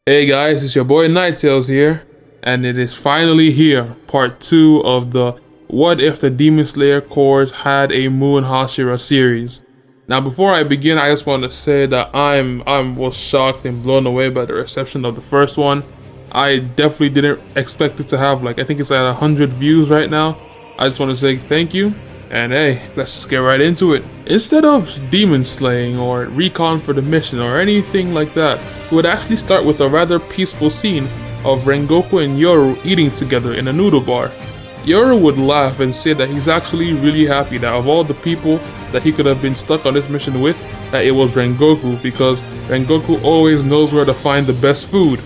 Hey guys, it's your boy Nighttails here, and it is finally here, part 2 of the What If the Demon Slayer Corps Had a Moon Hashira series. Now before I begin, I just want to say that I was shocked and blown away by the reception of the first one. I definitely didn't expect it to have, I think it's at 100 views right now. I just want to say thank you, and hey, let's just get right into it. Instead of demon slaying or recon for the mission or anything like that, we would actually start with a rather peaceful scene of Rengoku and Yoru eating together in a noodle bar. Yoru would laugh and say that he's actually really happy that of all the people that he could have been stuck on this mission with, that it was Rengoku, because Rengoku always knows where to find the best food.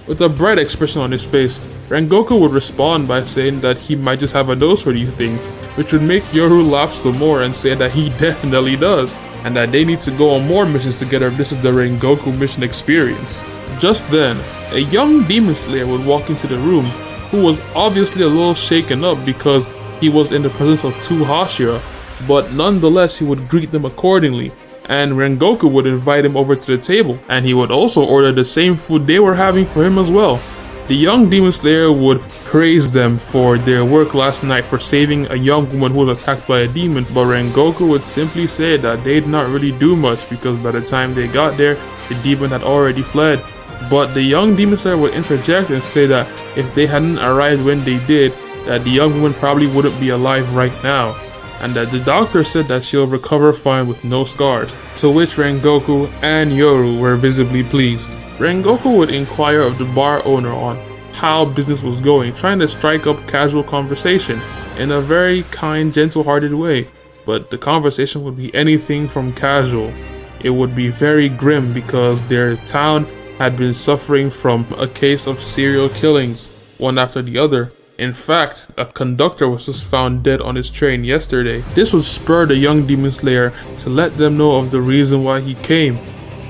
With a bright expression on his face, Rengoku would respond by saying that he might just have a nose for these things, which would make Yoru laugh some more and say that he definitely does, and that they need to go on more missions together if this is the Rengoku mission experience. Just then, a young demon slayer would walk into the room, who was obviously a little shaken up because he was in the presence of two Hashira, but nonetheless he would greet them accordingly, and Rengoku would invite him over to the table, and he would also order the same food they were having for him as well. The young demon slayer would praise them for their work last night for saving a young woman who was attacked by a demon, but Rengoku would simply say that they did not really do much because by the time they got there, the demon had already fled. But the young demon slayer would interject and say that if they hadn't arrived when they did, that the young woman probably wouldn't be alive right now, and that the doctor said that she'll recover fine with no scars, to which Rengoku and Yoru were visibly pleased. Rengoku would inquire of the bar owner on how business was going, trying to strike up casual conversation in a very kind, gentle-hearted way, but the conversation would be anything from casual. It would be very grim because their town had been suffering from a case of serial killings, one after the other. In fact, a conductor was just found dead on his train yesterday. This would spur the young demon slayer to let them know of the reason why he came.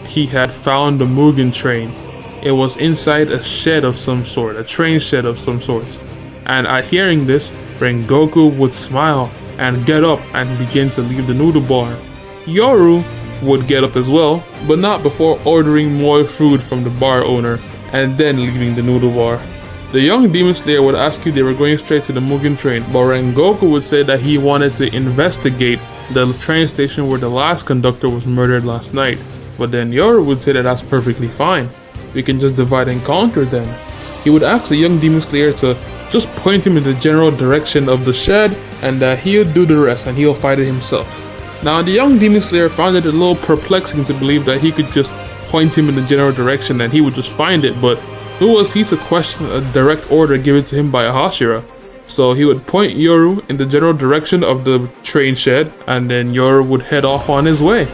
He had found the Mugen Train. It was inside a shed of some sort, a train shed of some sort. And at hearing this, Rengoku would smile and get up and begin to leave the noodle bar. Yoru would get up as well, but not before ordering more food from the bar owner and then leaving the noodle bar. The young demon slayer would ask if they were going straight to the Mugen Train, but Rengoku would say that he wanted to investigate the train station where the last conductor was murdered last night. But then Yoru would say that that's perfectly fine. We can just divide and conquer them. He would ask the young demon slayer to just point him in the general direction of the shed, and that he'll do the rest and he'll fight it himself. Now the young demon slayer found it a little perplexing to believe that he could just point him in the general direction and he would just find it, but who was he to question a direct order given to him by a Hashira? So he would point Yoru in the general direction of the train shed, and then Yoru would head off on his way.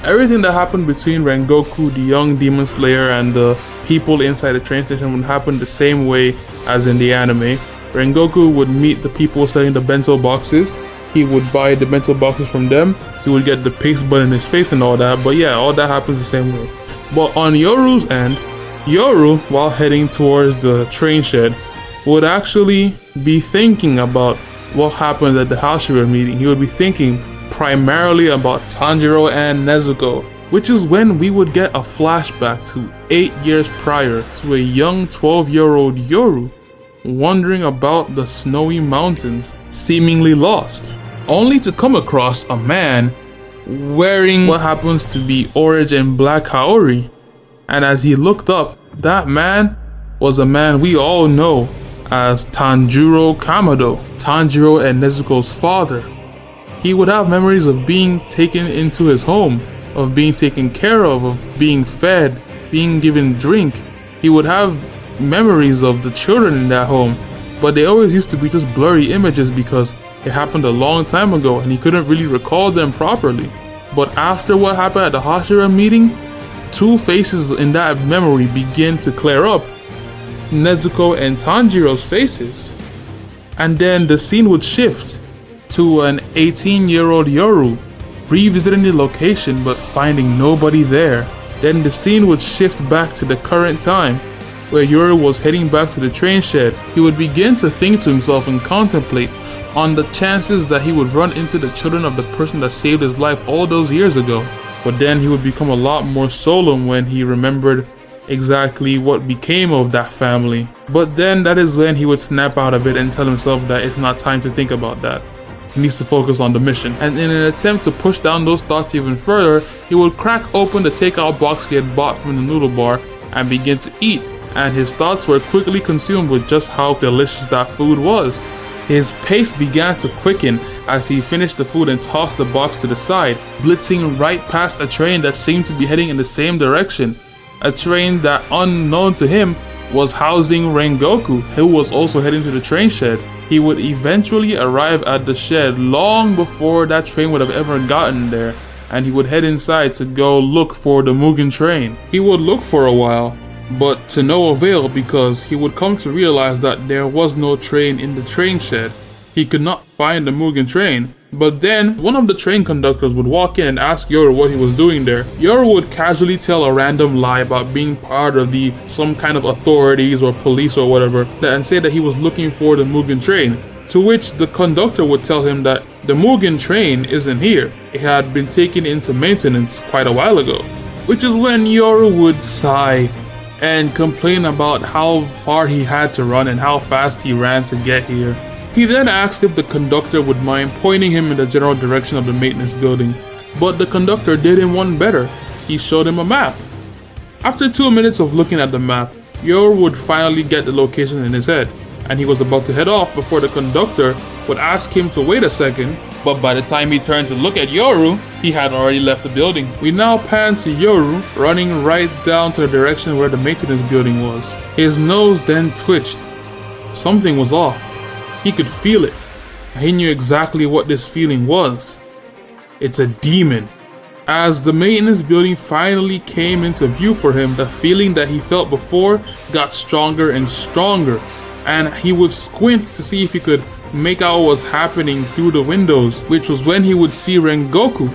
Everything that happened between Rengoku, the young demon slayer, and the people inside the train station would happen the same way as in the anime. Rengoku would meet the people selling the bento boxes. He would buy the bento boxes from them. He would get the paste bun in his face and all that. But yeah, all that happens the same way. But on Yoru's end, Yoru, while heading towards the train shed, would actually be thinking about what happened at the Hashira meeting. He would be thinking primarily about Tanjiro and Nezuko, which is when we would get a flashback to 8 years prior to a young 12-year-old Yoru wandering about the snowy mountains, seemingly lost, only to come across a man wearing what happens to be orange and black kaori. And as he looked up, that man was a man we all know as Tanjiro Kamado, Tanjiro and Nezuko's father. He would have memories of being taken into his home, of being taken care of being fed, being given drink. He would have memories of the children in that home, but they always used to be just blurry images because it happened a long time ago and he couldn't really recall them properly. But after what happened at the Hashira meeting, two faces in that memory begin to clear up, Nezuko and Tanjiro's faces. And then the scene would shift to an 18-year-old Yoru revisiting the location but finding nobody there. Then the scene would shift back to the current time where Yoru was heading back to the train shed. He would begin to think to himself and contemplate on the chances that he would run into the children of the person that saved his life all those years ago. But then he would become a lot more solemn when he remembered exactly what became of that family. But then that is when he would snap out of it and tell himself that it's not time to think about that. He needs to focus on the mission. And in an attempt to push down those thoughts even further, he would crack open the takeout box he had bought from the noodle bar and begin to eat. And his thoughts were quickly consumed with just how delicious that food was. His pace began to quicken as he finished the food and tossed the box to the side, blitzing right past a train that seemed to be heading in the same direction. A train that, unknown to him, was housing Rengoku, who was also heading to the train shed. He would eventually arrive at the shed long before that train would have ever gotten there, and he would head inside to go look for the Mugen Train. He would look for a while, but to no avail, because he would come to realize that there was no train in the train shed. He could not find the Mugen Train. But then, one of the train conductors would walk in and ask Yoru what he was doing there. Yoru would casually tell a random lie about being part of some kind of authorities or police or whatever, and say that he was looking for the Mugen Train. To which the conductor would tell him that the Mugen Train isn't here. It had been taken into maintenance quite a while ago. Which is when Yoru would sigh and complain about how far he had to run and how fast he ran to get here. He then asked if the conductor would mind pointing him in the general direction of the maintenance building, but the conductor did him one better. He showed him a map. After 2 minutes of looking at the map, Yoru would finally get the location in his head, and he was about to head off before the conductor would ask him to wait a second, but by the time he turned to look at Yoru, he had already left the building. We now pan to Yoru running right down to the direction where the maintenance building was. His nose then twitched. Something was off. He could feel it. He knew exactly what this feeling was. It's a demon. As the maintenance building finally came into view for him, the feeling that he felt before got stronger and stronger, and he would squint to see if he could make out what was happening through the windows, which was when he would see Rengoku,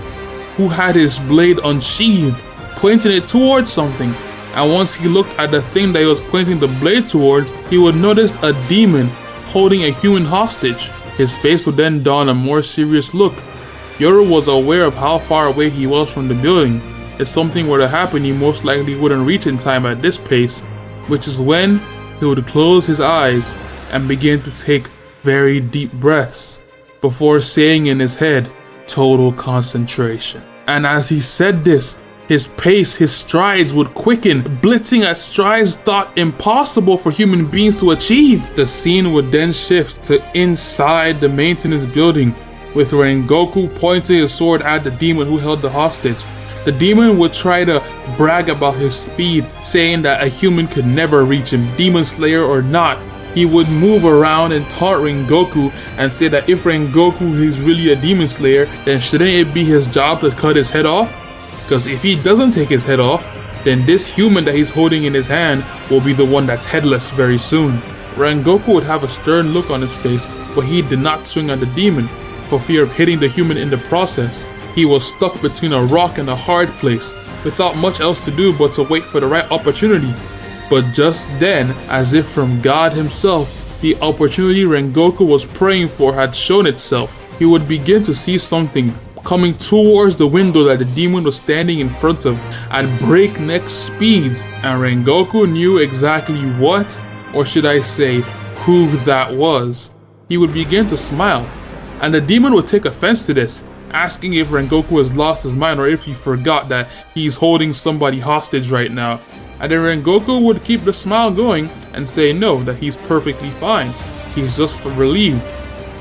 who had his blade unsheathed, pointing it towards something. And once he looked at the thing that he was pointing the blade towards, he would notice a demon holding a human hostage. His face would then don a more serious look. Yoru was aware of how far away he was from the building. If something were to happen, he most likely wouldn't reach in time at this pace, which is when he would close his eyes and begin to take very deep breaths before saying in his head, "Total concentration." And as he said this, his pace, his strides would quicken, blitzing at strides thought impossible for human beings to achieve. The scene would then shift to inside the maintenance building, with Rengoku pointing his sword at the demon who held the hostage. The demon would try to brag about his speed, saying that a human could never reach him, demon slayer or not. He would move around and taunt Rengoku and say that if Rengoku is really a demon slayer, then shouldn't it be his job to cut his head off? Because if he doesn't take his head off, then this human that he's holding in his hand will be the one that's headless very soon. Rengoku would have a stern look on his face, but he did not swing at the demon, for fear of hitting the human in the process. He was stuck between a rock and a hard place, without much else to do but to wait for the right opportunity. But just then, as if from God himself, the opportunity Rengoku was praying for had shown itself. He would begin to see something coming towards the window that the demon was standing in front of at breakneck speeds, and Rengoku knew exactly what, or should I say, who that was. He would begin to smile, and the demon would take offense to this, asking if Rengoku has lost his mind or if he forgot that he's holding somebody hostage right now. And then Rengoku would keep the smile going and say no, that he's perfectly fine. He's just relieved.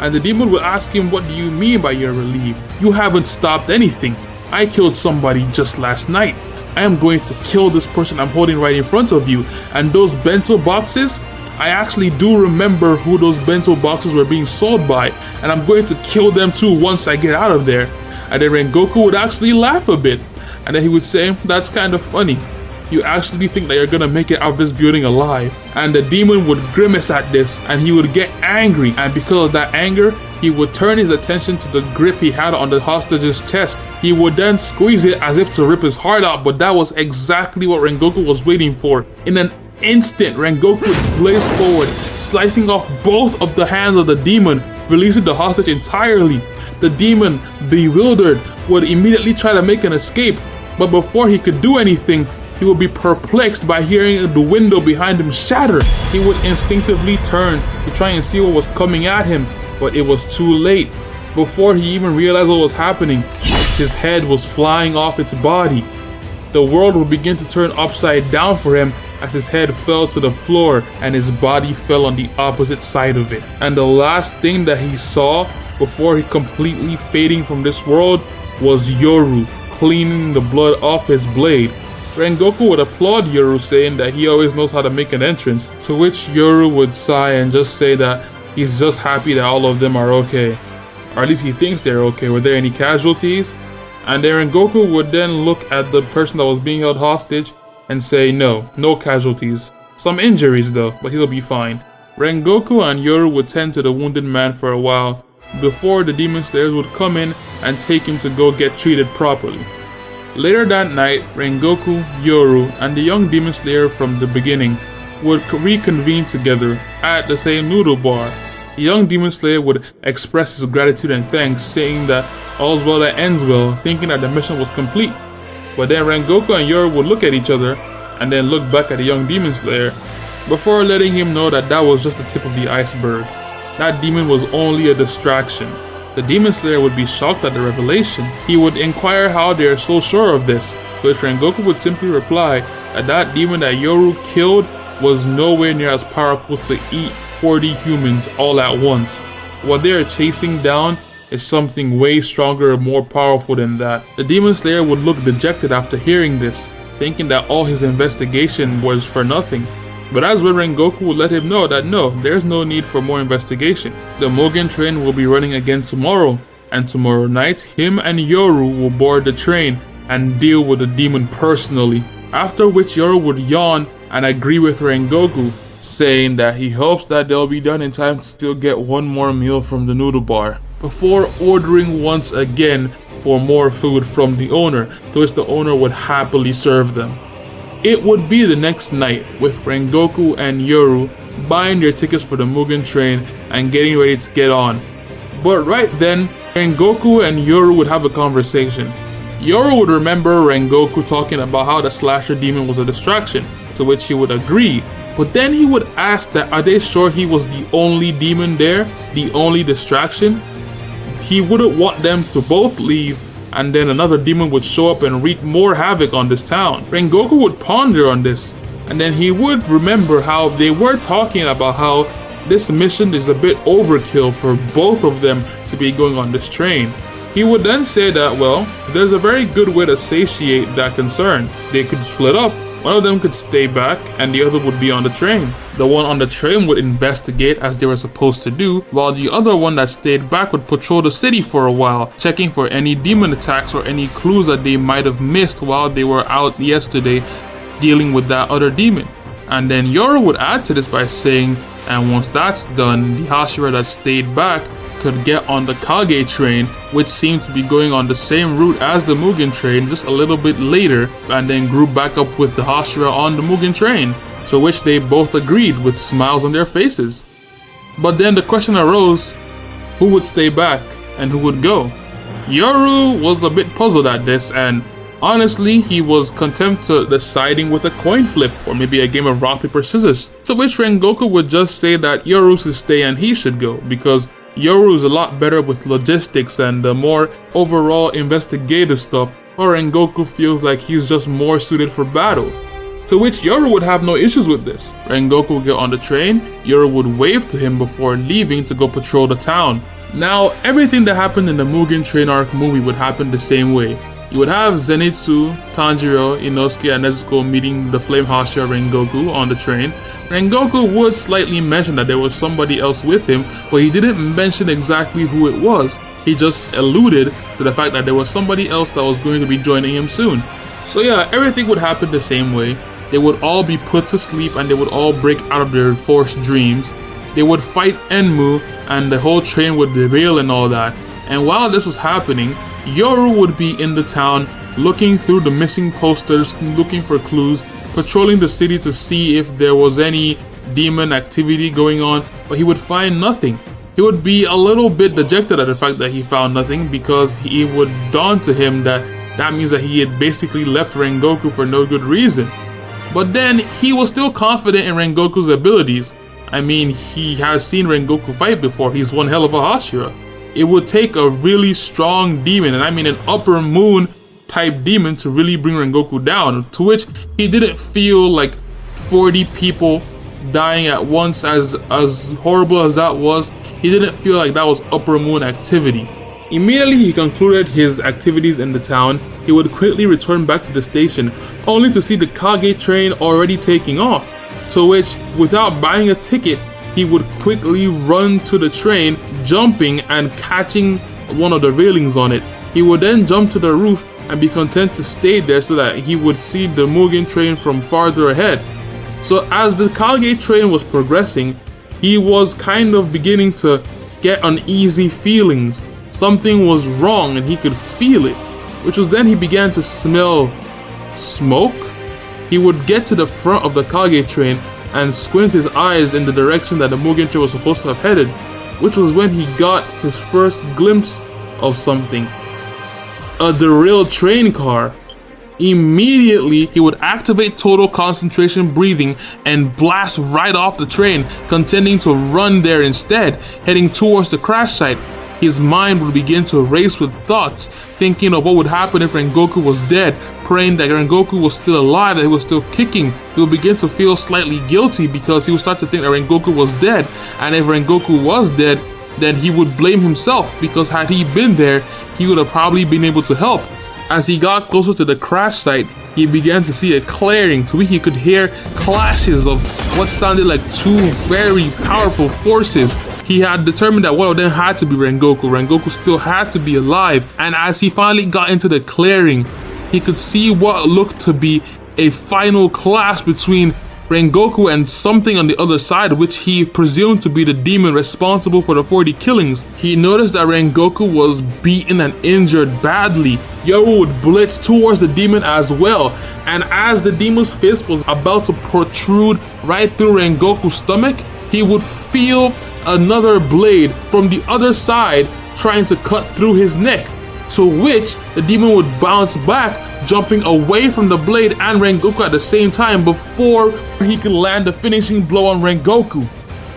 And the demon would ask him, "What do you mean by you're relieved? You haven't stopped anything. I killed somebody just last night. I am going to kill this person I'm holding right in front of you. And those bento boxes, I actually do remember who those bento boxes were being sold by, and I'm going to kill them too once I get out of there." And then Rengoku would actually laugh a bit, and then he would say, "That's kind of funny. You actually think that you're gonna make it out of this building alive?" And the demon would grimace at this, and he would get angry, and because of that anger, he would turn his attention to the grip he had on the hostage's chest. He would then squeeze it as if to rip his heart out, but that was exactly what Rengoku was waiting for. In an instant, Rengoku would blaze forward, slicing off both of the hands of the demon, releasing the hostage entirely. The demon, bewildered, would immediately try to make an escape, but before he could do anything, he would be perplexed by hearing the window behind him shatter. He would instinctively turn to try and see what was coming at him, but it was too late. Before he even realized what was happening, his head was flying off its body. The world would begin to turn upside down for him as his head fell to the floor and his body fell on the opposite side of it. And the last thing that he saw before he completely fading from this world was Yoru cleaning the blood off his blade. Rengoku would applaud Yoru, saying that he always knows how to make an entrance, to which Yoru would sigh and just say that he's just happy that all of them are okay. Or at least he thinks they're okay. Were there any casualties? And then Rengoku would then look at the person that was being held hostage and say no casualties. Some injuries though, but he'll be fine. Rengoku and Yoru would tend to the wounded man for a while, before the Demon Slayers would come in and take him to go get treated properly. Later that night, Rengoku, Yoru, and the young Demon Slayer from the beginning would reconvene together at the same noodle bar. The young Demon Slayer would express his gratitude and thanks, saying that all's well that ends well, thinking that the mission was complete. But then Rengoku and Yoru would look at each other and then look back at the young Demon Slayer before letting him know that that was just the tip of the iceberg. That demon was only a distraction. The Demon Slayer would be shocked at the revelation. He would inquire how they are so sure of this, to which Rengoku would simply reply that that demon that Yoru killed was nowhere near as powerful to eat 40 humans all at once. What they are chasing down is something way stronger and more powerful than that. The Demon Slayer would look dejected after hearing this, thinking that all his investigation was for nothing. But as well, Rengoku would let him know that no, there's no need for more investigation. The Mugen Train will be running again tomorrow, and tomorrow night, him and Yoru will board the train and deal with the demon personally. After which Yoru would yawn and agree with Rengoku, saying that he hopes that they'll be done in time to still get one more meal from the noodle bar, before ordering once again for more food from the owner, to which the owner would happily serve them. It would be the next night, with Rengoku and Yoru buying their tickets for the Mugen Train and getting ready to get on. But right then, Rengoku and Yoru would have a conversation. Yoru would remember Rengoku talking about how the slasher demon was a distraction, to which he would agree. But then he would ask that are they sure he was the only demon there, the only distraction? He wouldn't want them to both leave and then another demon would show up and wreak more havoc on this town. Rengoku would ponder on this, and then he would remember how they were talking about how this mission is a bit overkill for both of them to be going on this train. He would then say that, well, there's a very good way to satiate that concern. They could split up. One of them could stay back and the other would be on the train. The one on the train would investigate as they were supposed to do, while the other one that stayed back would patrol the city for a while, checking for any demon attacks or any clues that they might have missed while they were out yesterday dealing with that other demon. And then Yoru would add to this by saying, and once that's done, the Hashira that stayed back could get on the Kage train, which seemed to be going on the same route as the Mugen Train, just a little bit later, and then group back up with the Hashira on the Mugen Train, to which they both agreed with smiles on their faces. But then the question arose, who would stay back and who would go? Yoru was a bit puzzled at this, and honestly, he was content to deciding with a coin flip or maybe a game of rock, paper, scissors, to which Rengoku would just say that Yoru should stay and he should go, because Yoru is a lot better with logistics and the more overall investigative stuff, or Rengoku feels like he's just more suited for battle. To which Yoru would have no issues with this. Rengoku would get on the train, Yoru would wave to him before leaving to go patrol the town. Now, everything that happened in the Mugen Train arc movie would happen the same way. You would have Zenitsu, Tanjiro, Inosuke, and Nezuko meeting the Flame Hashira Rengoku on the train. Rengoku would slightly mention that there was somebody else with him, but he didn't mention exactly who it was. He just alluded to the fact that there was somebody else that was going to be joining him soon. So yeah, everything would happen the same way. They would all be put to sleep and they would all break out of their forced dreams. They would fight Enmu and the whole train would derail and all that. And while this was happening, Yoru would be in the town looking through the missing posters, looking for clues, patrolling the city to see if there was any demon activity going on, but he would find nothing. He would be a little bit dejected at the fact that he found nothing, because it would dawn to him that that means that he had basically left Rengoku for no good reason. But then he was still confident in Rengoku's abilities. I mean, he has seen Rengoku fight before. He's one hell of a Hashira. It would take a really strong demon, and I mean an upper moon type demon, to really bring Rengoku down, to which he didn't feel like 40 people dying at once, as horrible as that was. He didn't feel like that was upper moon activity. Immediately he concluded his activities in the town, he would quickly return back to the station, only to see the Kage train already taking off, to which, without buying a ticket, he would quickly run to the train, jumping and catching one of the railings on it. He would then jump to the roof and be content to stay there so that he would see the Mugen Train from farther ahead. So as the Kage train was progressing, he was kind of beginning to get uneasy feelings. Something was wrong and he could feel it, which was then he began to smell smoke. He would get to the front of the Kage train and squint his eyes in the direction that the Mugen train was supposed to have headed, which was when he got his first glimpse of something. A derailed train car. Immediately, he would activate total concentration breathing and blast right off the train, intending to run there instead, heading towards the crash site. His mind would begin to race with thoughts, thinking of what would happen if Rengoku was dead, praying that Rengoku was still alive, that he was still kicking. He would begin to feel slightly guilty because he would start to think that Rengoku was dead, and if Rengoku was dead, then he would blame himself, because had he been there, he would have probably been able to help. As he got closer to the crash site, he began to see a clearing to which he could hear clashes of what sounded like two very powerful forces. He had determined that one of them had to be Rengoku. Rengoku still had to be alive, and as he finally got into the clearing, he could see what looked to be a final clash between Rengoku and something on the other side, which he presumed to be the demon responsible for the 40 killings. He noticed that Rengoku was beaten and injured badly. Yoru would blitz towards the demon as well, and as the demon's fist was about to protrude right through Rengoku's stomach, he would feel another blade from the other side trying to cut through his neck, to which the demon would bounce back, jumping away from the blade and Rengoku at the same time before he could land the finishing blow on Rengoku.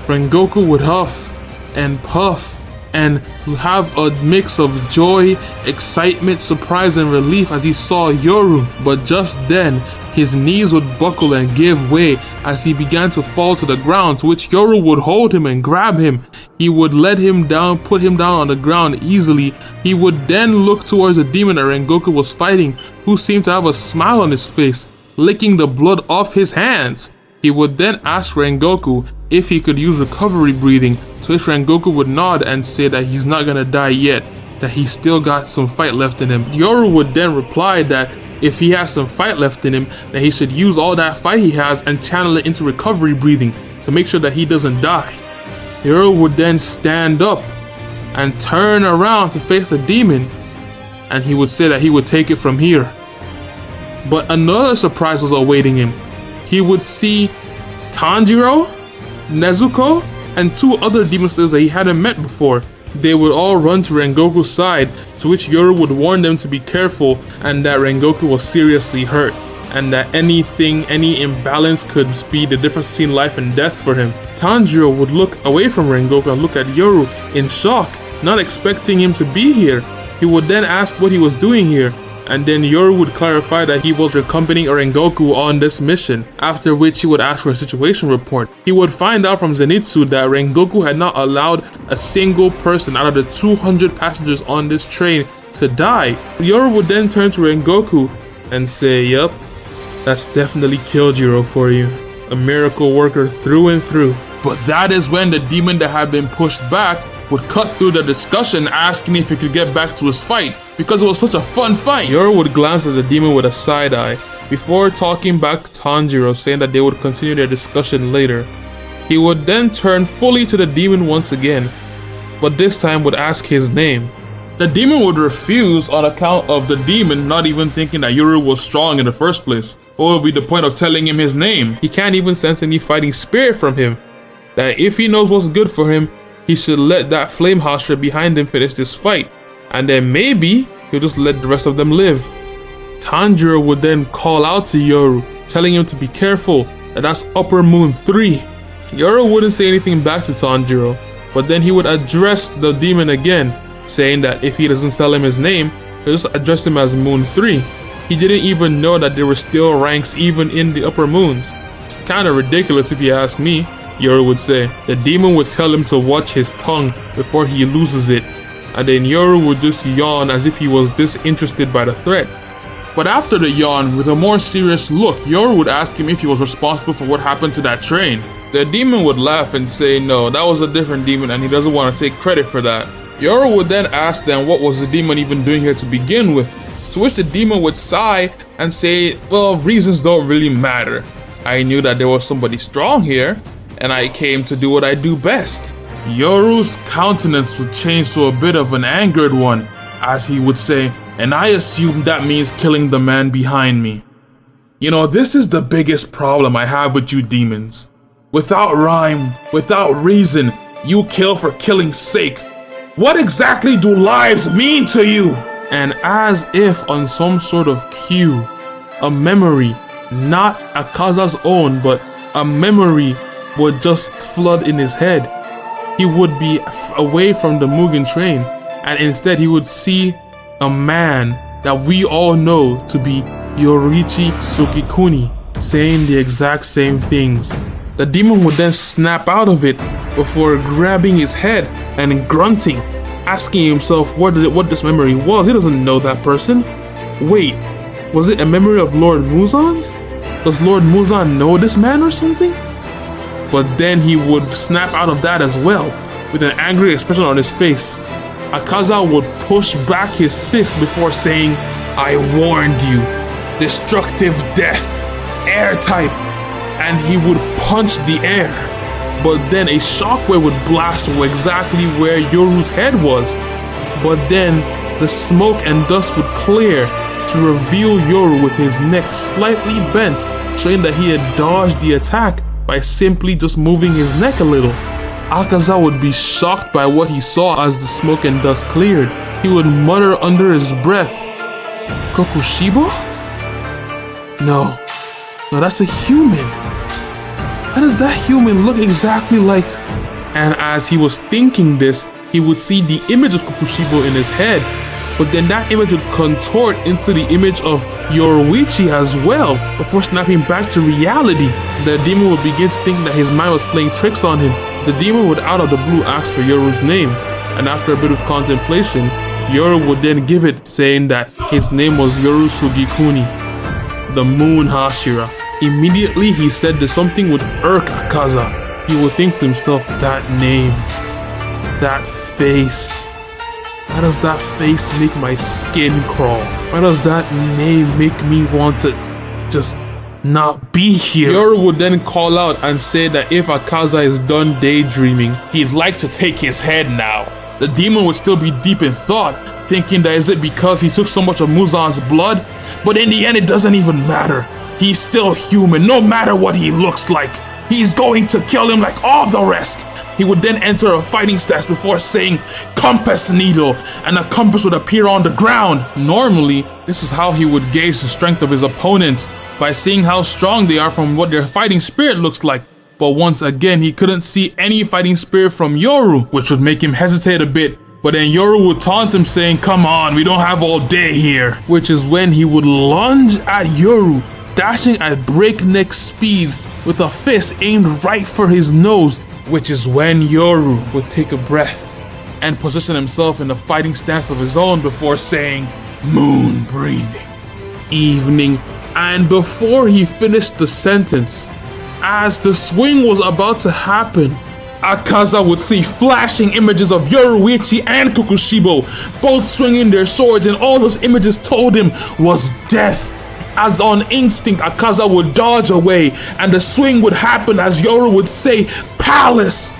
Rengoku would huff and puff and have a mix of joy, excitement, surprise, and relief as he saw Yoru, but just then his knees would buckle and give way as he began to fall to the ground, to which Yoru would hold him and grab him. He would let him down, put him down on the ground easily. He would then look towards the demon that Rengoku was fighting, who seemed to have a smile on his face, licking the blood off his hands. He would then ask Rengoku if he could use recovery breathing, to which Rengoku would nod and say that he's not gonna die yet, that he's still got some fight left in him. Yoru would then reply that if he has some fight left in him, that he should use all that fight he has and channel it into recovery breathing to make sure that he doesn't die. Yoru would then stand up and turn around to face the demon, and he would say that he would take it from here. But another surprise was awaiting him. He would see Tanjiro, Nezuko, and two other demon slayers that he hadn't met before. They would all run to Rengoku's side, to which Yoru would warn them to be careful and that Rengoku was seriously hurt, and that any imbalance could be the difference between life and death for him. Tanjiro would look away from Rengoku and look at Yoru in shock, not expecting him to be here. He would then ask what he was doing here, and then Yoru would clarify that he was accompanying Rengoku on this mission, after which he would ask for a situation report. He would find out from Zenitsu that Rengoku had not allowed a single person out of the 200 passengers on this train to die. Yoru would then turn to Rengoku and say, "Yup, that's definitely Kyojiro for you. A miracle worker through and through." But that is when the demon that had been pushed back would cut through the discussion, asking if he could get back to his fight, because it was such a fun fight. Yoru would glance at the demon with a side eye, before talking back to Tanjiro, saying that they would continue their discussion later. He would then turn fully to the demon once again, but this time would ask his name. The demon would refuse on account of the demon not even thinking that Yoru was strong in the first place. What would be the point of telling him his name? He can't even sense any fighting spirit from him. That if he knows what's good for him, he should let that flame Hashira behind him finish this fight, and then maybe he'll just let the rest of them live. Tanjiro would then call out to Yoru, telling him to be careful, that that's Upper Moon 3. Yoru wouldn't say anything back to Tanjiro, but then he would address the demon again, saying that if he doesn't tell him his name, he'll just address him as Moon 3. He didn't even know that there were still ranks even in the upper moons. It's kinda ridiculous if you ask me, Yoru would say. The demon would tell him to watch his tongue before he loses it, and then Yoru would just yawn as if he was disinterested by the threat. But after the yawn, with a more serious look, Yoru would ask him if he was responsible for what happened to that train. The demon would laugh and say no, that was a different demon and he doesn't want to take credit for that. Yoru would then ask them what was the demon even doing here to begin with, to which the demon would sigh and say, well, reasons don't really matter. I knew that there was somebody strong here, and I came to do what I do best. Yoru's countenance would change to a bit of an angered one, as he would say, and I assume that means killing the man behind me. You know, this is the biggest problem I have with you demons. Without rhyme, without reason, you kill for killing's sake. What exactly do lives mean to you? And as if on some sort of cue, a memory, not Akaza's own, but a memory would just flood in his head. He would be away from the Mugen Train, and instead he would see a man that we all know to be Yoriichi Sukikuni, saying the exact same things. The demon would then snap out of it before grabbing his head and grunting, asking himself what this memory was. He doesn't know that person. Wait, was it a memory of Lord Muzan's? Does Lord Muzan know this man or something? But then he would snap out of that as well, with an angry expression on his face. Akaza would push back his fist before saying, I warned you, destructive death, air type, and he would punch the air. But then a shockwave would blast to exactly where Yoru's head was. But then the smoke and dust would clear to reveal Yoru with his neck slightly bent, showing that he had dodged the attack by simply just moving his neck a little. Akaza would be shocked by what he saw as the smoke and dust cleared. He would mutter under his breath, Kokushibo? No, that's a human. How does that human look exactly like? And as he was thinking this, he would see the image of Kokushibo in his head, but then that image would contort into the image of Yoriichi as well, before snapping back to reality. The demon would begin to think that his mind was playing tricks on him. The demon would out of the blue ask for Yoru's name, and after a bit of contemplation, Yoru would then give it, saying that his name was Yoru Sugikuni, the Moon Hashira. Immediately he said that something would irk Akaza. He would think to himself, that name, that face. Why does that face make my skin crawl? Why does that name make me want to just not be here? Yoru would then call out and say that if Akaza is done daydreaming, he'd like to take his head now. The demon would still be deep in thought, thinking that is it because he took so much of Muzan's blood? But in the end it doesn't even matter. He's still human, no matter what he looks like. He's going to kill him like all the rest. He would then enter a fighting stance before saying, compass needle, and a compass would appear on the ground. Normally, this is how he would gauge the strength of his opponents, by seeing how strong they are from what their fighting spirit looks like. But once again, he couldn't see any fighting spirit from Yoru, which would make him hesitate a bit. But then Yoru would taunt him saying, come on, we don't have all day here. Which is when he would lunge at Yoru, dashing at breakneck speeds with a fist aimed right for his nose, which is when Yoru would take a breath and position himself in a fighting stance of his own before saying, moon breathing, evening. And before he finished the sentence, as the swing was about to happen, Akaza would see flashing images of Yoriichi and Kokushibo, both swinging their swords, and all those images told him was death. As on instinct, Akaza would dodge away, and the swing would happen as Yoru would say, palace!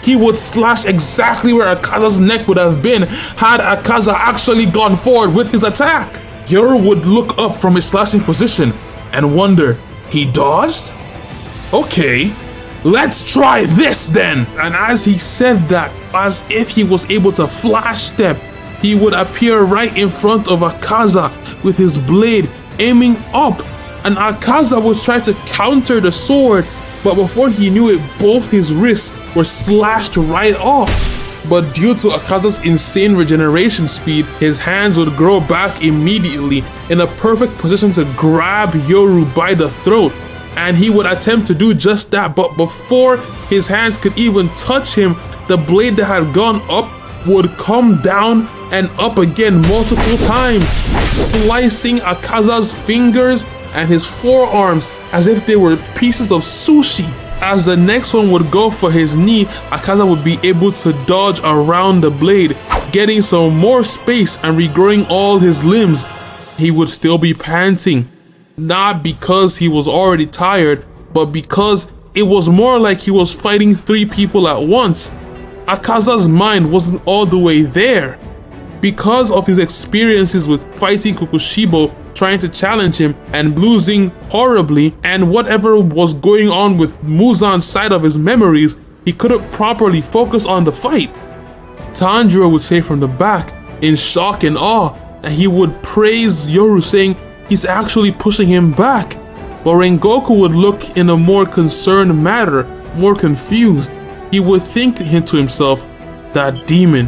He would slash exactly where Akaza's neck would have been had Akaza actually gone forward with his attack. Yoru would look up from his slashing position and wonder, he dodged? Okay, let's try this then! And as he said that, as if he was able to flash step, he would appear right in front of Akaza with his blade aiming up, and Akaza would try to counter the sword, but before he knew it, both his wrists were slashed right off. But due to Akaza's insane regeneration speed, his hands would grow back immediately in a perfect position to grab Yoru by the throat. And he would attempt to do just that, but before his hands could even touch him, the blade that had gone up would come down and up again multiple times, slicing Akaza's fingers and his forearms as if they were pieces of sushi. As the next one would go for his knee, Akaza would be able to dodge around the blade, getting some more space and regrowing all his limbs. He would still be panting, not because he was already tired, but because it was more like he was fighting 3 people at once. Akaza's mind wasn't all the way there. Because of his experiences with fighting Kokushibo, trying to challenge him and losing horribly, and whatever was going on with Muzan's side of his memories, he couldn't properly focus on the fight. Tanjiro would say from the back, in shock and awe, and he would praise Yoru, saying he's actually pushing him back. But Rengoku would look in a more concerned manner, more confused. He would think to himself, that demon,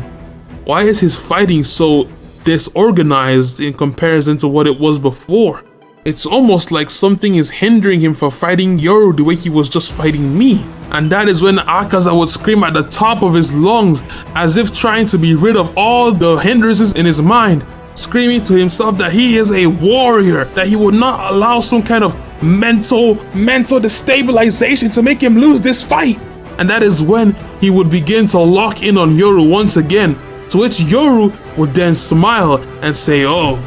why is his fighting so disorganized in comparison to what it was before? It's almost like something is hindering him from fighting Yoru the way he was just fighting me. And that is when Akaza would scream at the top of his lungs, as if trying to be rid of all the hindrances in his mind, screaming to himself that he is a warrior, that he would not allow some kind of mental destabilization to make him lose this fight. And that is when he would begin to lock in on Yoru once again, to which Yoru would then smile and say, "Oh,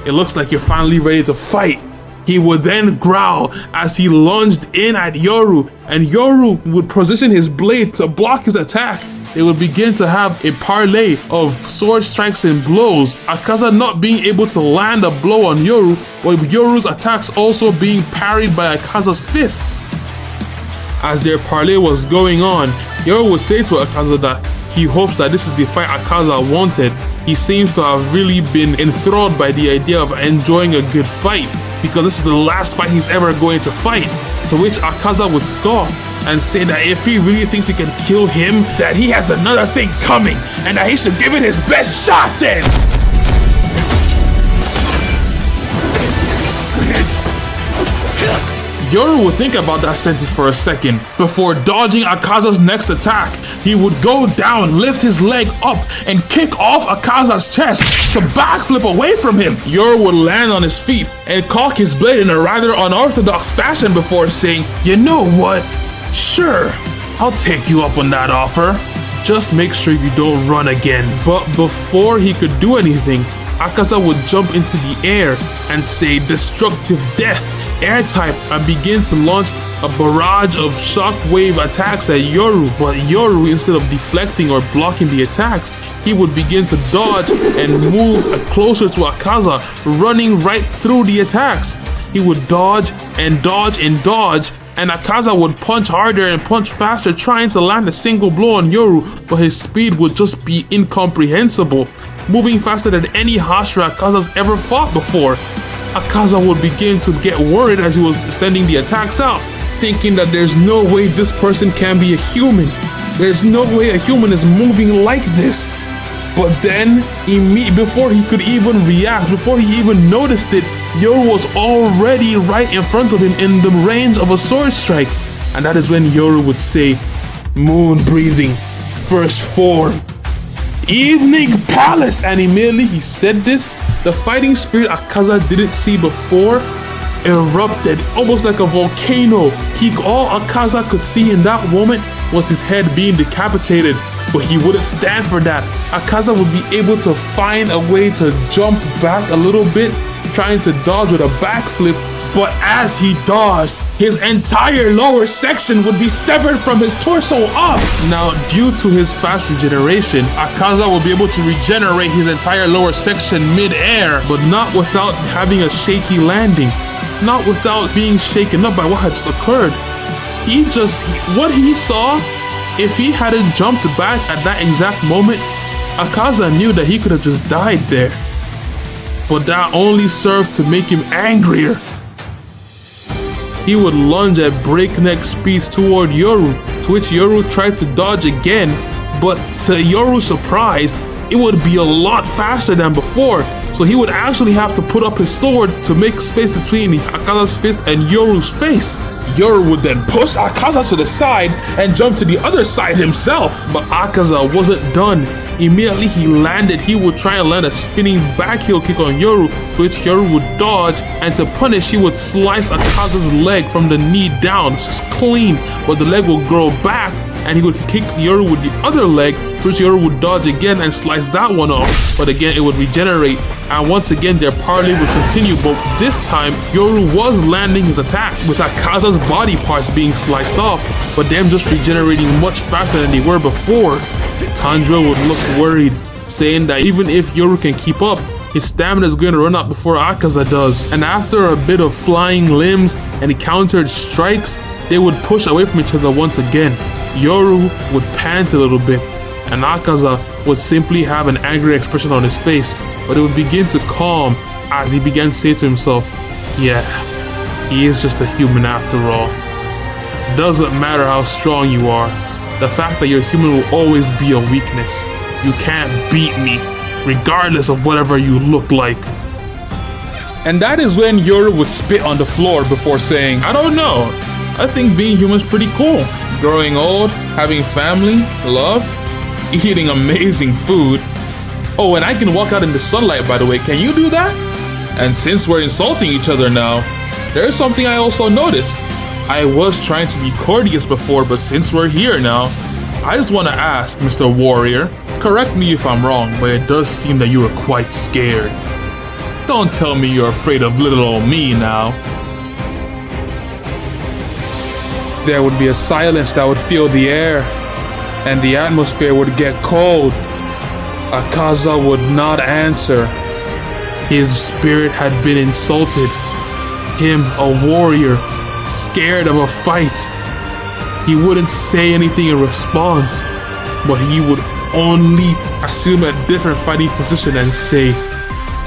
it looks like you're finally ready to fight." He would then growl as he lunged in at Yoru, and Yoru would position his blade to block his attack. They would begin to have a parlay of sword strikes and blows, Akaza not being able to land a blow on Yoru, while Yoru's attacks also being parried by Akaza's fists. As their parlay was going on, Yoru would say to Akaza that he hopes that this is the fight Akaza wanted. He seems to have really been enthralled by the idea of enjoying a good fight, because this is the last fight he's ever going to fight. To which Akaza would scoff and say that if he really thinks he can kill him, that he has another thing coming, and that he should give it his best shot then. Yoru would think about that sentence for a second before dodging Akaza's next attack. He would go down, lift his leg up, and kick off Akaza's chest to backflip away from him. Yoru would land on his feet and cock his blade in a rather unorthodox fashion before saying, "You know what? Sure, I'll take you up on that offer. Just make sure you don't run again." But before he could do anything, Akaza would jump into the air and say destructive death, air type, and begin to launch a barrage of shockwave attacks at Yoru. But Yoru, instead of deflecting or blocking the attacks, he would begin to dodge and move closer to Akaza, running right through the attacks. He would dodge and dodge and dodge, and Akaza would punch harder and punch faster, trying to land a single blow on Yoru, but his speed would just be incomprehensible, moving faster than any Hashira Akaza's ever fought before. Akaza would begin to get worried as he was sending the attacks out, thinking that there's no way this person can be a human. There's no way a human is moving like this. But then, before he could even react, before he even noticed it, Yoru was already right in front of him in the range of a sword strike. And that is when Yoru would say, "Moon breathing, first form, Evening Palace." And immediately he said this, the fighting spirit Akaza didn't see before erupted almost like a volcano. All Akaza could see in that moment was his head being decapitated, but he wouldn't stand for that. Akaza would be able to find a way to jump back a little bit, trying to dodge with a backflip, but as he dodged, his entire lower section would be severed from his torso up. Now, due to his fast regeneration, Akaza will be able to regenerate his entire lower section mid-air, but not without having a shaky landing, not without being shaken up by what had just occurred. What he saw, if he hadn't jumped back at that exact moment, Akaza knew that he could have just died there. but that only served to make him angrier. He would lunge at breakneck speeds toward Yoru, to which Yoru tried to dodge again, but to Yoru's surprise, it would be a lot faster than before, so he would actually have to put up his sword to make space between Akaza's fist and Yoru's face. Yoru would then push Akaza to the side and jump to the other side himself, but Akaza wasn't done. Immediately he landed, he would try and land a spinning back heel kick on Yoru, to which Yoru would dodge, and to punish, he would slice Akaza's leg from the knee down, just clean, but the leg would grow back, and he would kick Yoru with the other leg, to which Yoru would dodge again and slice that one off, but again it would regenerate, and once again their parley would continue, but this time Yoru was landing his attacks, with Akaza's body parts being sliced off, but them just regenerating much faster than they were before. Tanjiro would look worried, saying that even if Yoru can keep up, his stamina is going to run out before Akaza does, and after a bit of flying limbs and countered strikes, they would push away from each other once again. Yoru would pant a little bit, and Akaza would simply have an angry expression on his face, but it would begin to calm as he began to say to himself, yeah, he is just a human after all. Doesn't matter how strong you are, the fact that you're human will always be a weakness. You can't beat me, regardless of whatever you look like. And that is when Yoru would spit on the floor before saying, I don't know, I think being human is pretty cool. Growing old, having family, love, eating amazing food. Oh, and I can walk out in the sunlight, by the way. Can you do that? And since we're insulting each other now, there's something I also noticed. I was trying to be courteous before, but since we're here now, I just want to ask, Mr. Warrior, correct me if I'm wrong, but it does seem that you are quite scared. Don't tell me you're afraid of little old me now. There would be a silence that would fill the air, and the atmosphere would get cold. Akaza would not answer. His spirit had been insulted. Him, a warrior, scared of a fight. He wouldn't say anything in response, but he would only assume a different fighting position and say,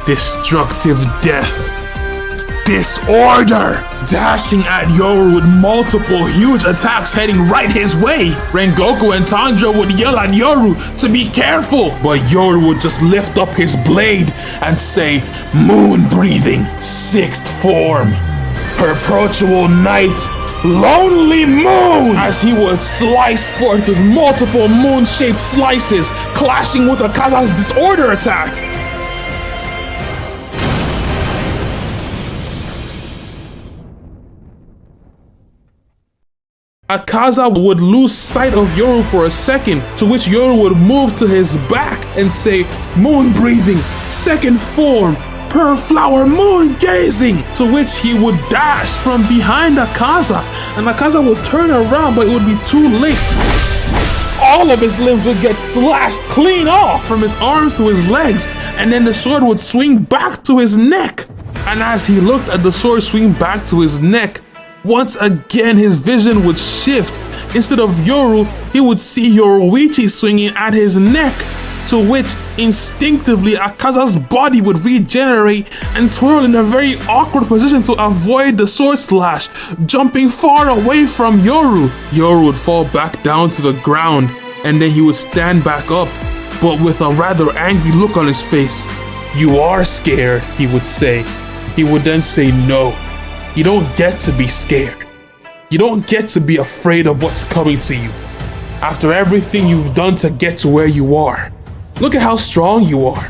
destructive death. Disorder! Dashing at Yoru with multiple huge attacks heading right his way. Rengoku and Tanjiro would yell at Yoru to be careful, but Yoru would just lift up his blade and say, moon breathing, sixth form, perpetual night, lonely moon, as he would slice forth with multiple moon-shaped slices, clashing with Akaza's disorder attack. Akaza would lose sight of Yoru for a second, to which Yoru would move to his back and say, moon breathing, second form, pearl flower moon gazing, to which he would dash from behind Akaza, and Akaza would turn around, but it would be too late. All of his limbs would get slashed clean off, from his arms to his legs, and then the sword would swing back to his neck. And as he looked at the sword swing back to his neck, once again his vision would shift. Instead of Yoru, he would see Yoruichi swinging at his neck, to which instinctively Akaza's body would regenerate and twirl in a very awkward position to avoid the sword slash, jumping far away from Yoru. Yoru would fall back down to the ground, and then he would stand back up, but with a rather angry look on his face. You are scared, he would say. He would then say, no. You don't get to be scared. You don't get to be afraid of what's coming to you. After everything you've done to get to where you are. Look at how strong you are.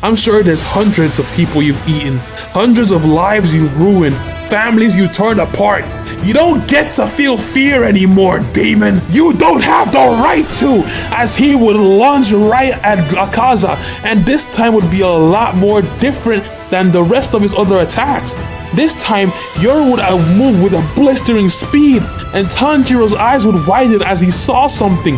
I'm sure there's hundreds of people you've eaten, hundreds of lives you've ruined, families you turned apart. You don't get to feel fear anymore, demon. You don't have the right to, as he would lunge right at Akaza, and this time would be a lot more different than the rest of his other attacks. This time, Yoru would move with a blistering speed, and Tanjiro's eyes would widen as he saw something.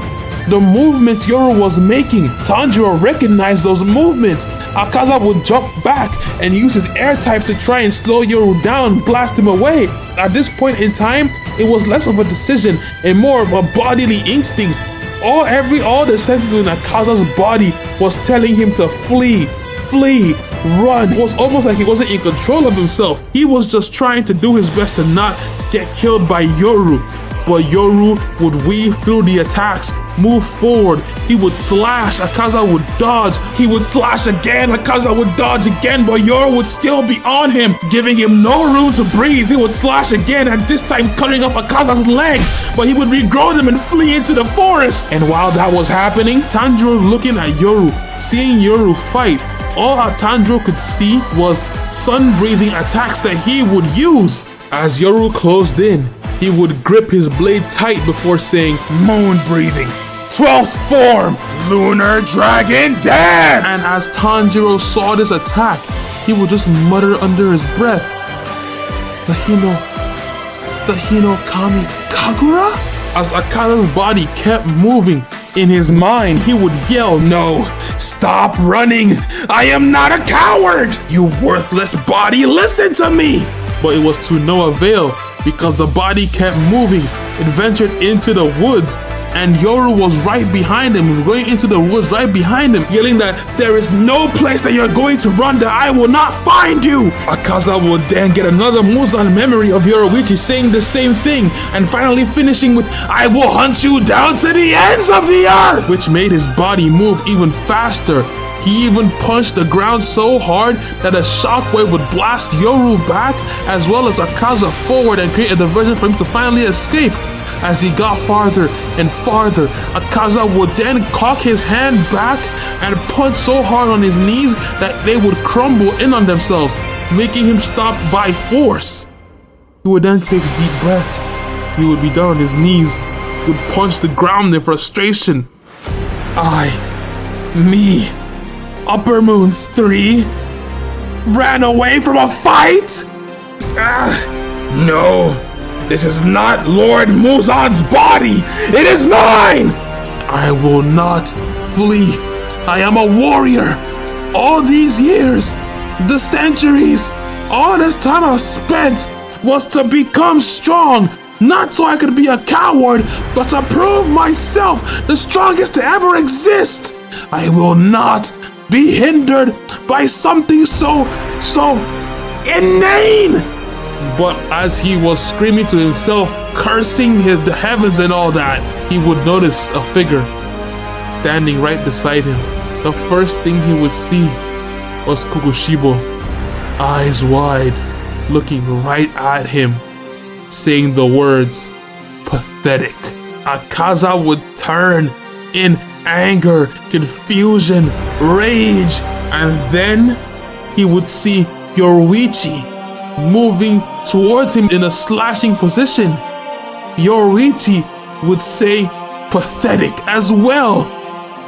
The movements Yoru was making, Tanjiro recognized those movements. Akaza would jump back and use his air type to try and slow Yoru down, blast him away. At this point in time, it was less of a decision and more of a bodily instinct. All the senses in Akaza's body was telling him to flee. flee, run. It was almost like he wasn't in control of himself. He was just trying to do his best to not get killed by Yoru. But Yoru would weave through the attacks, move forward. He would slash, Akaza would dodge. He would slash again, Akaza would dodge again, but Yoru would still be on him, giving him no room to breathe. He would slash again, and this time cutting off Akaza's legs, but he would regrow them and flee into the forest. And while that was happening, Tanjiro looking at Yoru, seeing Yoru fight, all Tanjiro could see was sun-breathing attacks that he would use. As Yoru closed in, he would grip his blade tight before saying, "Moon breathing, 12th form, lunar dragon dance!" And as Tanjiro saw this attack, he would just mutter under his breath, the Hino Kami Kagura? As Akaza's body kept moving, in his mind, he would yell, "No, stop running! I am not a coward! You worthless body, listen to me!" But it was to no avail, because the body kept moving. It ventured into the woods, and Yoru was right behind him, going into the woods right behind him, yelling that there is no place that you're going to run that I will not find you. Akaza would then get another Muzan memory of Yoruichi saying the same thing, and finally finishing with, "I will hunt you down to the ends of the earth," which made his body move even faster. He even punched the ground so hard that a shockwave would blast Yoru back, as well as Akaza forward, and create a diversion for him to finally escape. As he got farther and farther, Akaza would then cock his hand back and punch so hard on his knees that they would crumble in on themselves, making him stop by force. He would then take deep breaths. He would be down on his knees. He would punch the ground in frustration. Me, Upper Moon 3, ran away from a fight? No, this is not Lord Muzan's body. It is mine. I will not flee. I am a warrior. All these years, the centuries, all this time I've spent was to become strong. Not so I could be a coward, but to prove myself the strongest to ever exist. I will not be hindered by something so inane. But as he was screaming to himself, cursing the heavens and all that, he would notice a figure standing right beside him. The first thing he would see was Kokushibo, eyes wide, looking right at him, saying the words, "Pathetic." Akaza would turn in anger, confusion, rage, and then he would see Yoruichi moving towards him in a slashing position. Yoruichi would say pathetic as well.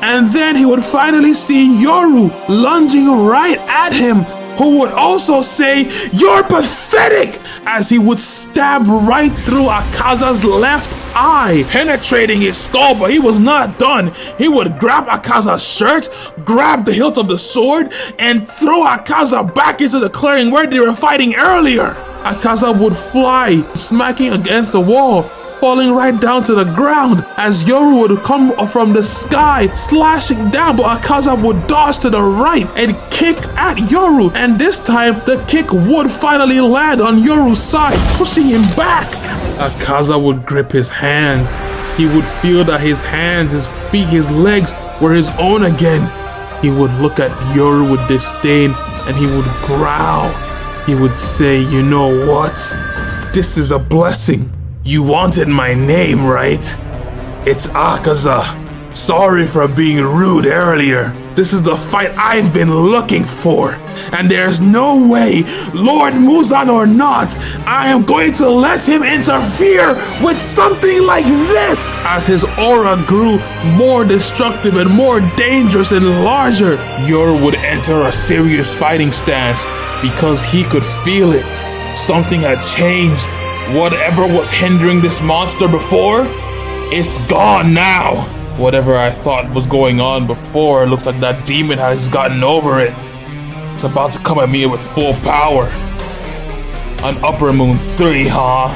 And then he would finally see Yoru lunging right at him, who would also say, "You're pathetic," as he would stab right through Akaza's left eye, penetrating his skull, but he was not done. He would grab Akaza's shirt, grab the hilt of the sword, and throw Akaza back into the clearing where they were fighting earlier. Akaza would fly, smacking against the wall, falling right down to the ground as Yoru would come from the sky, slashing down, but Akaza would dodge to the right and kick at Yoru, and this time the kick would finally land on Yoru's side, pushing him back. Akaza would grip his hands. He would feel that his hands, his feet, his legs were his own again. He would look at Yoru with disdain and he would growl. He would say, "You know what? This is a blessing. You wanted my name, right? It's Akaza. Sorry for being rude earlier. This is the fight I've been looking for. And there's no way, Lord Muzan or not, I am going to let him interfere with something like this." As his aura grew more destructive and more dangerous and larger, Yoru would enter a serious fighting stance because he could feel it. Something had changed. Whatever was hindering this monster before, it's gone now. Whatever I thought was going on before, looks like that demon has gotten over it. It's about to come at me with full power. On Upper Moon 3, huh?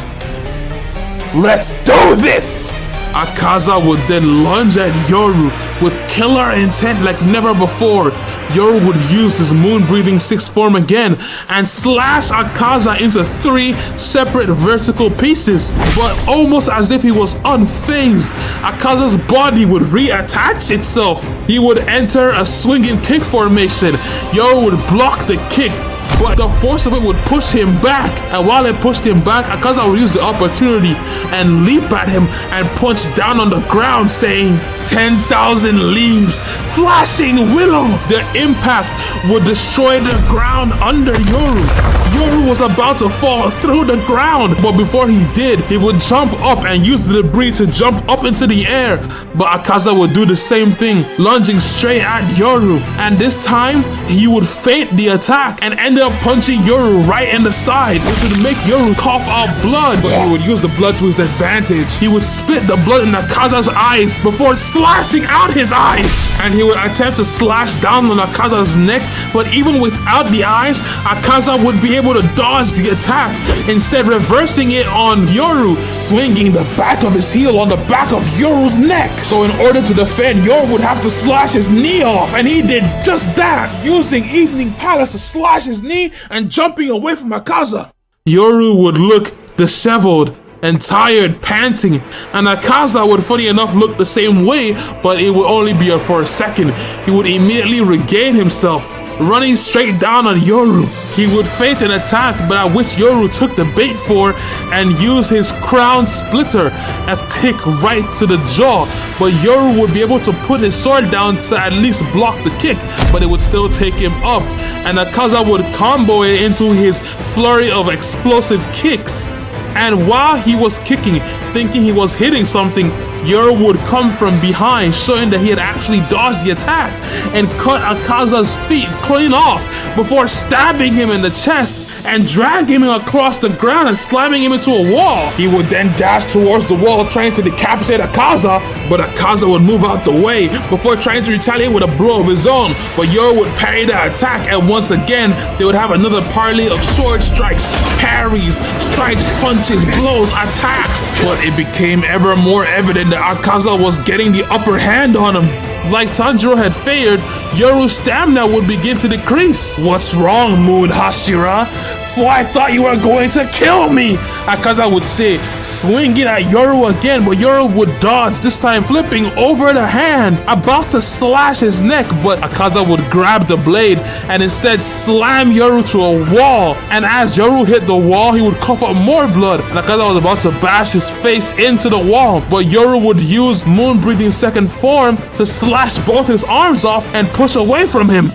Let's do this! Akaza would then lunge at Yoru, With killer intent like never before, Yoru would use his moon-breathing sixth form again and slash Akaza into 3 separate vertical pieces. But almost as if he was unfazed, Akaza's body would reattach itself. He would enter a swinging kick formation. Yoru would block the kick, but the force of it would push him back. And while it pushed him back, Akaza would use the opportunity and leap at him and punch down on the ground, saying, 10,000 leaves, flashing willow. The impact would destroy the ground under Yoru. Yoru was about to fall through the ground, but before he did, he would jump up and use the debris to jump up into the air. But Akaza would do the same thing, lunging straight at Yoru. And this time, he would feint the attack and ended up punching Yoru right in the side, which would make Yoru cough out blood. But he would use the blood to his advantage. He would spit the blood in Akaza's eyes before slashing out his eyes. And he would attempt to slash down on Akaza's neck, but even without the eyes, Akaza would be able to dodge the attack, instead reversing it on Yoru, swinging the back of his heel on the back of Yoru's neck. So in order to defend, Yoru would have to slash his knee off, and he did just that, using Evening Palace to slash his knee and jumping away from Akaza. Yoru would look disheveled and tired, panting, and Akaza would funny enough look the same way, but it would only be for a second. He would immediately regain himself, running straight down on Yoru. He would feint an attack, but at which Yoru took the bait for and used his crown splitter, a kick right to the jaw. But Yoru would be able to put his sword down to at least block the kick, but it would still take him up, and Akaza would combo it into his flurry of explosive kicks. And while he was kicking, thinking he was hitting something, Yoru would come from behind, showing that he had actually dodged the attack, and cut Akaza's feet clean off before stabbing him in the chest and dragging him across the ground and slamming him into a wall. He would then dash towards the wall, trying to decapitate Akaza, but Akaza would move out the way before trying to retaliate with a blow of his own. But Yoru would parry the attack, and once again, they would have another parley of sword strikes, parries, strikes, punches, blows, attacks. But it became ever more evident that Akaza was getting the upper hand on him. Like Tanjiro had feared, Yoru's stamina would begin to decrease. What's wrong, Moon Hashira? For I thought you were going to kill me, Akaza would say, swinging at Yoru again, but Yoru would dodge, this time flipping over the hand, about to slash his neck, but Akaza would grab the blade and instead slam Yoru to a wall. And as Yoru hit the wall, he would cough up more blood, and Akaza was about to bash his face into the wall, but Yoru would use moon-breathing second form to slash both his arms off and push away from him.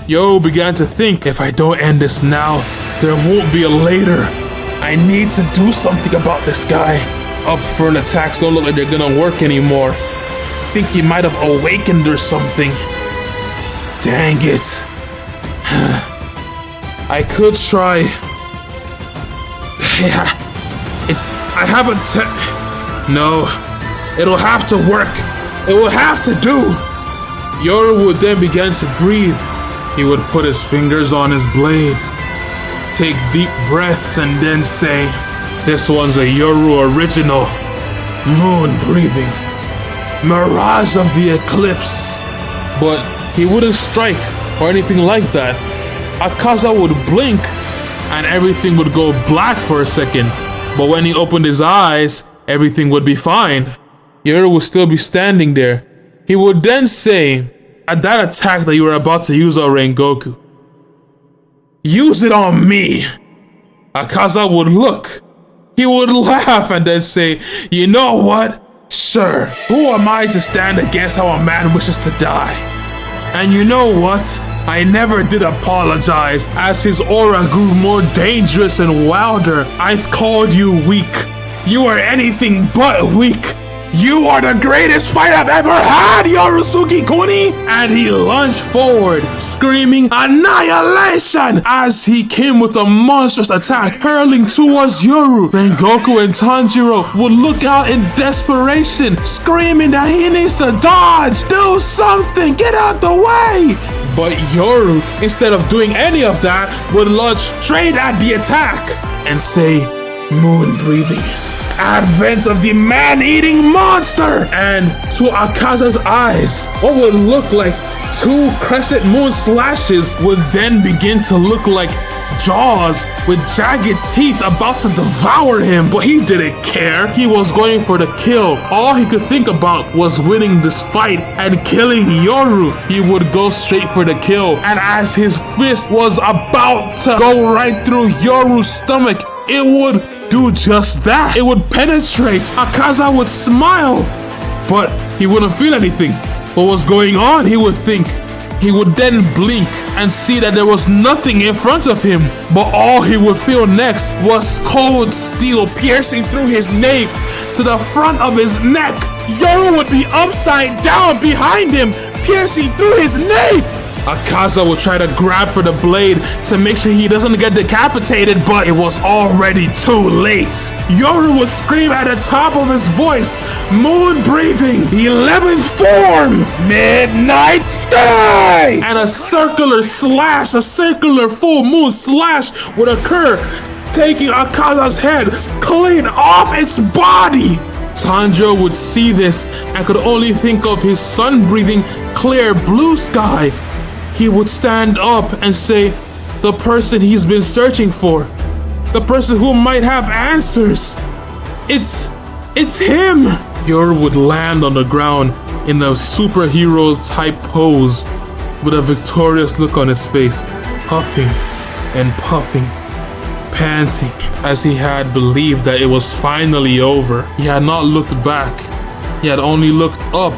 Yoru began to think, if I don't end this now, there won't be a later. I need to do something about this guy. Upfront attacks don't look like they're gonna work anymore. I think he might have awakened or something. Dang it. I could try. I haven't. No, it'll have to work. It will have to do. Yoru would then begin to breathe. He would put his fingers on his blade, take deep breaths, and then say, this one's a Yoru original. Moon breathing. Mirage of the eclipse. But he wouldn't strike or anything like that. Akaza would blink and everything would go black for a second. But when he opened his eyes, everything would be fine. Yoru would still be standing there. He would then say, at that attack that you were about to use on Rengoku, use it on me. Akaza would look. He would laugh and then say, you know what? Sure, who am I to stand against how a man wishes to die? And you know what? I never did apologize. As his aura grew more dangerous and wilder, I called you weak. You are anything but weak. You are the greatest fight I've ever had, Yorusuke Kuni! And he lunged forward, screaming annihilation as he came with a monstrous attack, hurling towards Yoru. Rengoku and Tanjiro would look out in desperation, screaming that he needs to dodge, do something, get out the way! But Yoru, instead of doing any of that, would lunge straight at the attack and say, moon breathing. advent of the man-eating monster. And to Akaza's eyes, what would look like 2 crescent moon slashes would then begin to look like jaws with jagged teeth about to devour him. But he didn't care. He was going for the kill. All he could think about was winning this fight and killing Yoru. He would go straight for the kill. And as his fist was about to go right through Yoru's stomach, it would do just that. It would penetrate. Akaza would smile, but he wouldn't feel anything. What was going on, he would think. He would then blink and see that there was nothing in front of him. But all he would feel next was cold steel piercing through his nape to the front of his neck. Yoru would be upside down behind him, piercing through his nape. Akaza would try to grab for the blade to make sure he doesn't get decapitated, but it was already too late. Yoru would scream at the top of his voice, moon breathing, 11th form, midnight sky! And a circular slash, a circular full moon slash would occur, taking Akaza's head clean off its body. Tanjiro would see this and could only think of his sun-breathing clear blue sky. He would stand up and say, the person he's been searching for, the person who might have answers, it's him. Yoru would land on the ground in a superhero type pose with a victorious look on his face, puffing and puffing, panting, as he had believed that it was finally over. He had not looked back, he had only looked up,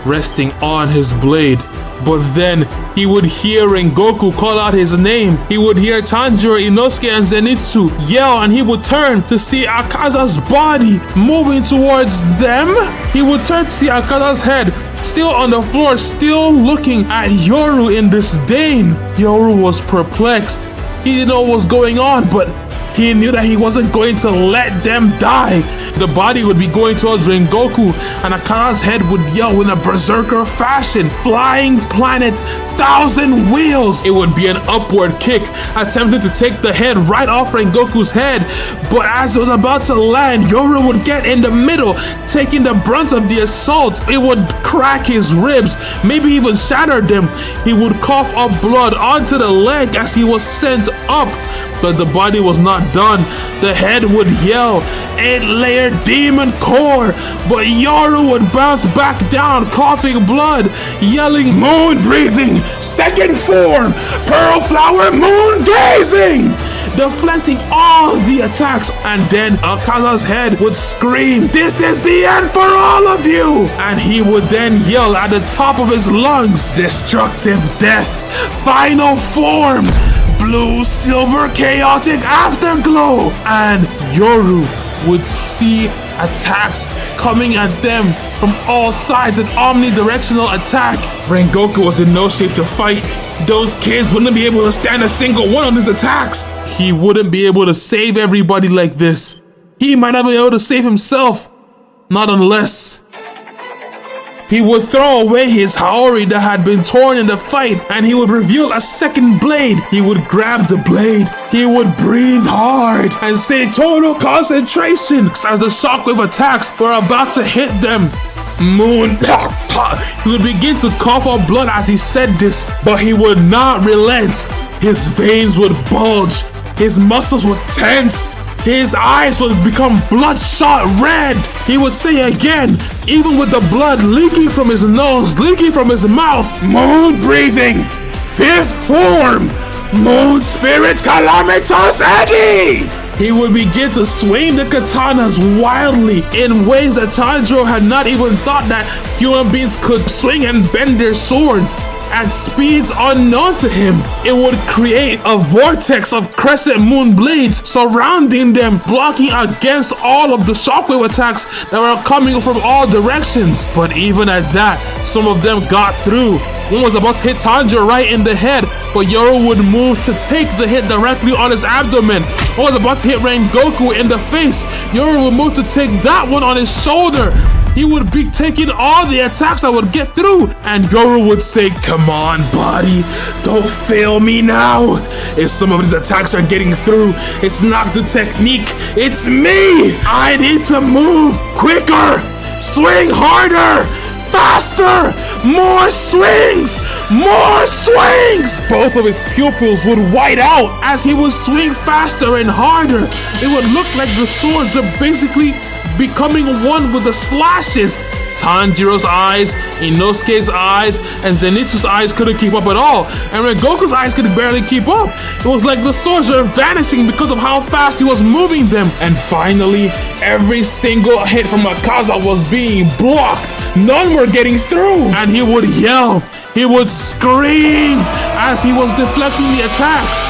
resting on his blade. But then he would hear Rengoku call out his name. He would hear Tanjiro, Inosuke, and Zenitsu yell, and he would turn to see Akaza's body moving towards them. He would turn to see Akaza's head still on the floor, still looking at Yoru in disdain. Yoru was perplexed. He didn't know what was going on, but he knew that he wasn't going to let them die. The body would be going towards Rengoku, and Akaza's head would yell in a berserker fashion, flying planet, 1,000 wheels. It would be an upward kick, attempting to take the head right off Rengoku's head. But as it was about to land, Yoru would get in the middle, taking the brunt of the assault. It would crack his ribs, maybe even shatter them. He would cough up blood onto the leg as he was sent up. But the body was not done. The head would yell, 8-layer demon core, but Yoru would bounce back down, coughing blood, yelling, moon breathing, 2nd form, pearl flower moon gazing, deflecting all the attacks. And then Akaza's head would scream, this is the end for all of you! And he would then yell at the top of his lungs, destructive death, final form, blue silver chaotic afterglow. And Yoru would see attacks coming at them from all sides, an omnidirectional attack. Rengoku was in no shape to fight. Those kids wouldn't be able to stand a single one of his attacks. He wouldn't be able to save everybody like this. He might not be able to save himself, not unless he would throw away his Haori that had been torn in the fight, and he would reveal a second blade. He would grab the blade, he would breathe hard and say total concentration as the shockwave attacks were about to hit them. Moon. He would begin to cough up blood as he said this, but he would not relent. His veins would bulge, his muscles would tense, his eyes would become bloodshot red. He would say again, even with the blood leaking from his nose, leaking from his mouth, moon breathing, 5th form, moon spirit calamitous eddy. He would begin to swing the katanas wildly in ways that Tanjiro had not even thought that human beings could swing and bend their swords at speeds unknown to him. It would create a vortex of crescent moon blades surrounding them, blocking against all of the shockwave attacks that were coming from all directions. But even at that, some of them got through. One was about to hit Tanjiro right in the head, but Yoru would move to take the hit directly on his abdomen. One was about to hit Rengoku in the face. Yoru would move to take that one on his shoulder. he would be taking all the attacks that would get through. And Yoru would say, come on, body, don't fail me now. If some of these attacks are getting through, it's not the technique, it's me. I need to move quicker, swing harder, faster, more swings, more swings. Both of his pupils would white out as he would swing faster and harder. It would look like the swords are basically becoming one with the slashes. Tanjiro's eyes, Inosuke's eyes, and Zenitsu's eyes couldn't keep up at all. And Rengoku's eyes could barely keep up. It was like the swords were vanishing because of how fast he was moving them. And finally, every single hit from Akaza was being blocked. None were getting through. And he would yell, he would scream as he was deflecting the attacks.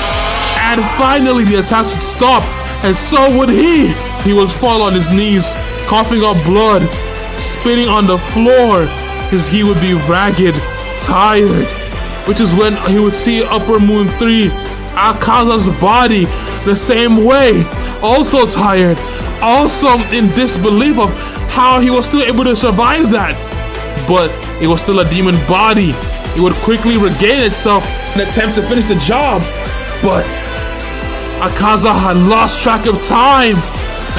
And finally the attacks would stop, and so would he. He would fall on his knees, coughing up blood, spitting on the floor, because he would be ragged, tired, which is when he would see Upper Moon 3, Akaza's body, the same way, also tired, also in disbelief of how he was still able to survive that. But it was still a demon body. It would quickly regain itself in attempts to finish the job. But Akaza had lost track of time.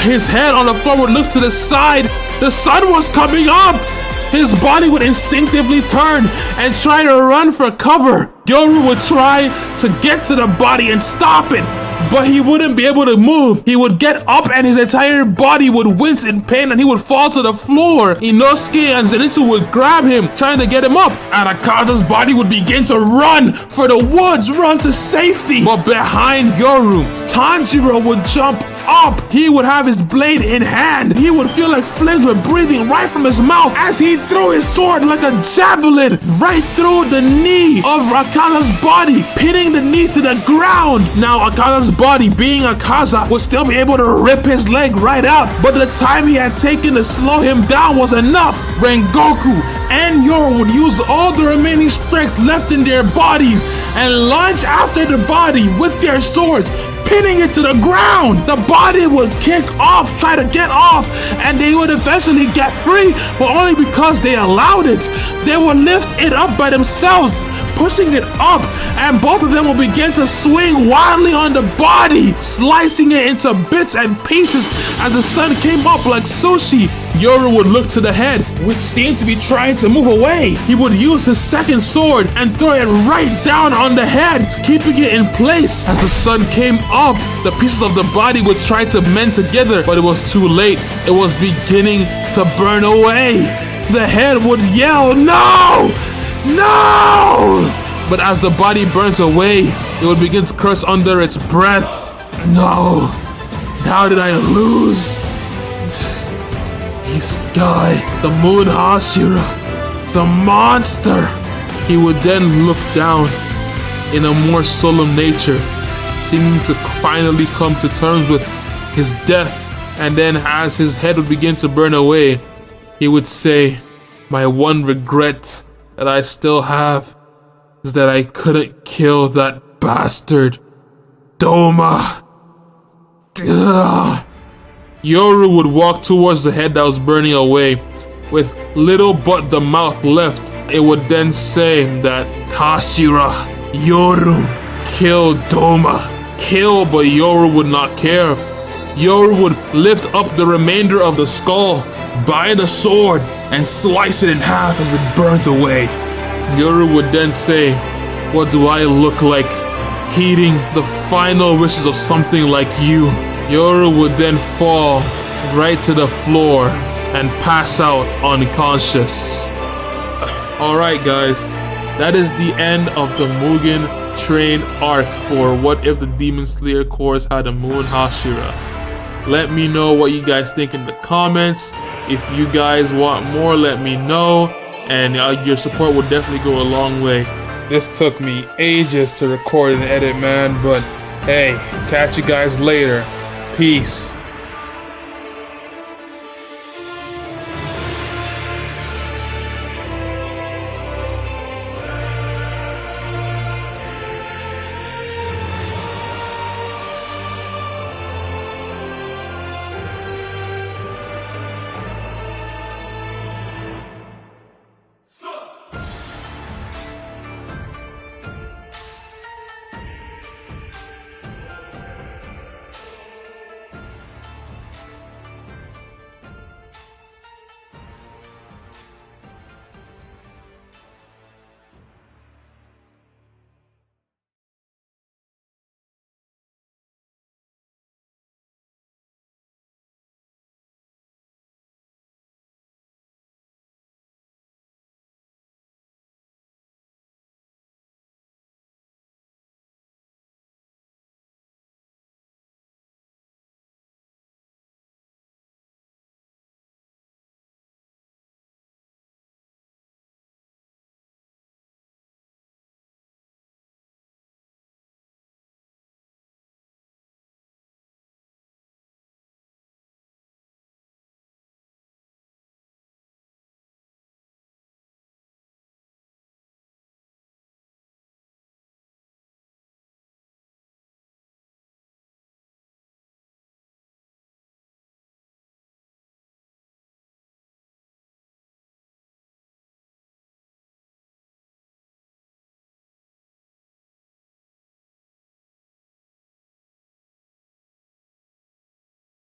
His head on the floor would look to the side. The sun was coming up. His body would instinctively turn and try to run for cover. Yoru would try to get to the body and stop it, but he wouldn't be able to move. He would get up and his entire body would wince in pain and he would fall to the floor. Inosuke and Zenitsu would grab him, trying to get him up, and Akaza's body would begin to run for the woods, run to safety. But behind Yoru, Tanjiro would jump up. He would have his blade in hand. He would feel like flames were breathing right from his mouth as he threw his sword like a javelin right through the knee of Akaza's body, pinning the knee to the ground. Now Akaza's body, being Akaza, would still be able to rip his leg right out, but the time he had taken to slow him down was enough. Rengoku and Yoru would use all the remaining strength left in their bodies and lunge after the body with their swords, pinning it to the ground. The body would kick off, try to get off, and they would eventually get free, but only because they allowed it. They would lift it up by themselves, pushing it up, and both of them will begin to swing wildly on the body, slicing it into bits and pieces as the sun came up like sushi. Yoru would look to the head, which seemed to be trying to move away. He would use his second sword and throw it right down on the head, keeping it in place. As the sun came up, the pieces of the body would try to mend together, but it was too late. It was beginning to burn away. The head would yell, "No! No!" But as the body burnt away, it would begin to curse under its breath. No! How did I lose? This guy, the Moon Hashira, is a monster. He would then look down in a more solemn nature, seeming to finally come to terms with his death. And then as his head would begin to burn away, he would say, "My one regret that I still have is that I couldn't kill that bastard, Doma." Ugh. Yoru would walk towards the head that was burning away, with little but the mouth left. It would then say that Hashira, Yoru, kill Doma. Kill, but Yoru would not care. Yoru would lift up the remainder of the skull by the sword and slice it in half as it burnt away. Yoru would then say, "What do I look like, heeding the final wishes of something like you?" Yoru would then fall right to the floor and pass out unconscious. Alright guys, that is the end of the Mugen Train arc for What If the Demon Slayer Course had a Moon Hashira. Let me know what you guys think in the comments. If you guys want more, let me know, and your support will definitely go a long way. This took me ages to record and edit, man, but hey, catch you guys later. Peace.